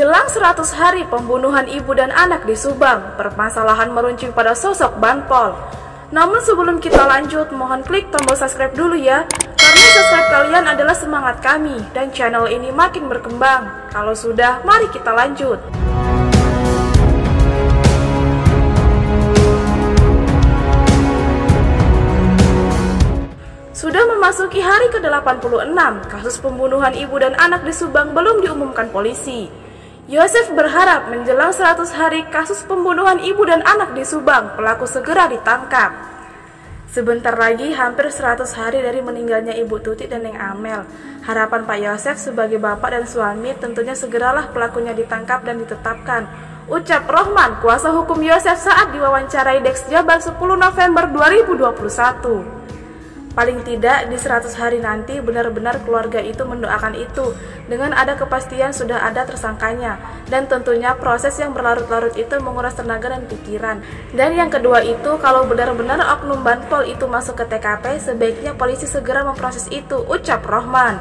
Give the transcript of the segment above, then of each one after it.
Menjelang 100 hari pembunuhan ibu dan anak di Subang, permasalahan meruncing pada sosok Banpol. Namun sebelum kita lanjut, mohon klik tombol subscribe dulu ya, karena subscribe kalian adalah semangat kami dan channel ini makin berkembang. Kalau sudah, mari kita lanjut. Sudah memasuki hari ke-86, kasus pembunuhan ibu dan anak di Subang belum diumumkan polisi. Yosef berharap menjelang 100 hari kasus pembunuhan ibu dan anak di Subang, pelaku segera ditangkap. Sebentar lagi hampir 100 hari dari meninggalnya Ibu Tuti dan Neng Amel. Harapan Pak Yosef sebagai bapak dan suami tentunya segeralah pelakunya ditangkap dan ditetapkan. Ucap Rohman, kuasa hukum Yosef saat diwawancarai Dex Jabar 10 November 2021. Paling tidak di 100 hari nanti benar-benar keluarga itu mendoakan itu dengan ada kepastian sudah ada tersangkanya, dan tentunya proses yang berlarut-larut itu menguras tenaga dan pikiran. Dan yang kedua itu, kalau benar-benar oknum Banpol itu masuk ke TKP, sebaiknya polisi segera memproses itu, ucap Rohman.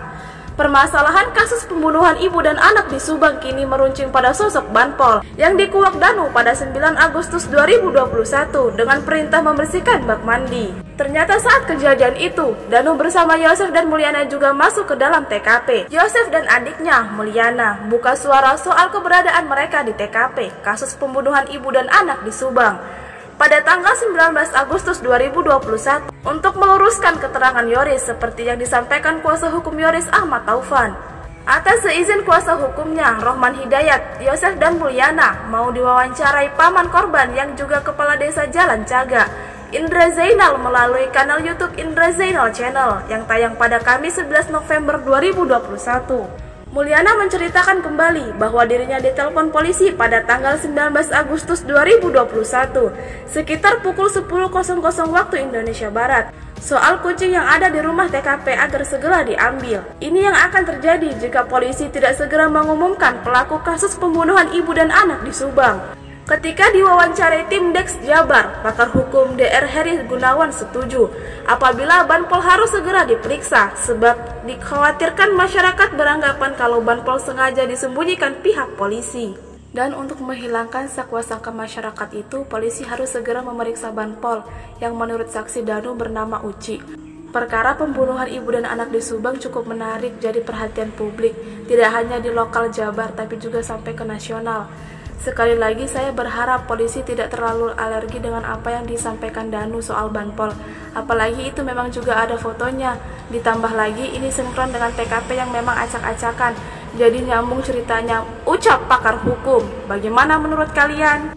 Permasalahan kasus pembunuhan ibu dan anak di Subang kini meruncing pada sosok Banpol yang dikuak Danu pada 9 Agustus 2021 dengan perintah membersihkan bak mandi. Ternyata saat kejadian itu, Danu bersama Yosef dan Mulyana juga masuk ke dalam TKP. Yosef dan adiknya, Mulyana, buka suara soal keberadaan mereka di TKP kasus pembunuhan ibu dan anak di Subang pada tanggal 19 Agustus 2021 untuk meluruskan keterangan Yoris seperti yang disampaikan kuasa hukum Yoris Ahmad Taufan. Atas seizin kuasa hukumnya, Rohman Hidayat, Yosef dan Mulyana mau diwawancarai paman korban yang juga kepala desa Jalan Caga, Indra Zainal, melalui kanal YouTube Indra Zainal Channel yang tayang pada Kamis 11 November 2021. Mulyana menceritakan kembali bahwa dirinya ditelepon polisi pada tanggal 19 Agustus 2021 sekitar pukul 10.00 waktu Indonesia Barat soal kucing yang ada di rumah TKP agar segera diambil. Ini yang akan terjadi jika polisi tidak segera mengumumkan pelaku kasus pembunuhan ibu dan anak di Subang. Ketika diwawancarai tim Dex Jabar, pakar hukum DR Heri Gunawan setuju apabila Banpol harus segera diperiksa sebab dikhawatirkan masyarakat beranggapan kalau Banpol sengaja disembunyikan pihak polisi. Dan untuk menghilangkan sakwa-sangka masyarakat itu, polisi harus segera memeriksa Banpol yang menurut saksi Danu bernama Uci. Perkara pembunuhan ibu dan anak di Subang cukup menarik jadi perhatian publik, tidak hanya di lokal Jabar tapi juga sampai ke nasional. Sekali lagi saya berharap polisi tidak terlalu alergi dengan apa yang disampaikan Danu soal Banpol. Apalagi itu memang juga ada fotonya. Ditambah lagi ini sinkron dengan TKP yang memang acak-acakan. Jadi nyambung ceritanya, ucap pakar hukum. Bagaimana menurut kalian?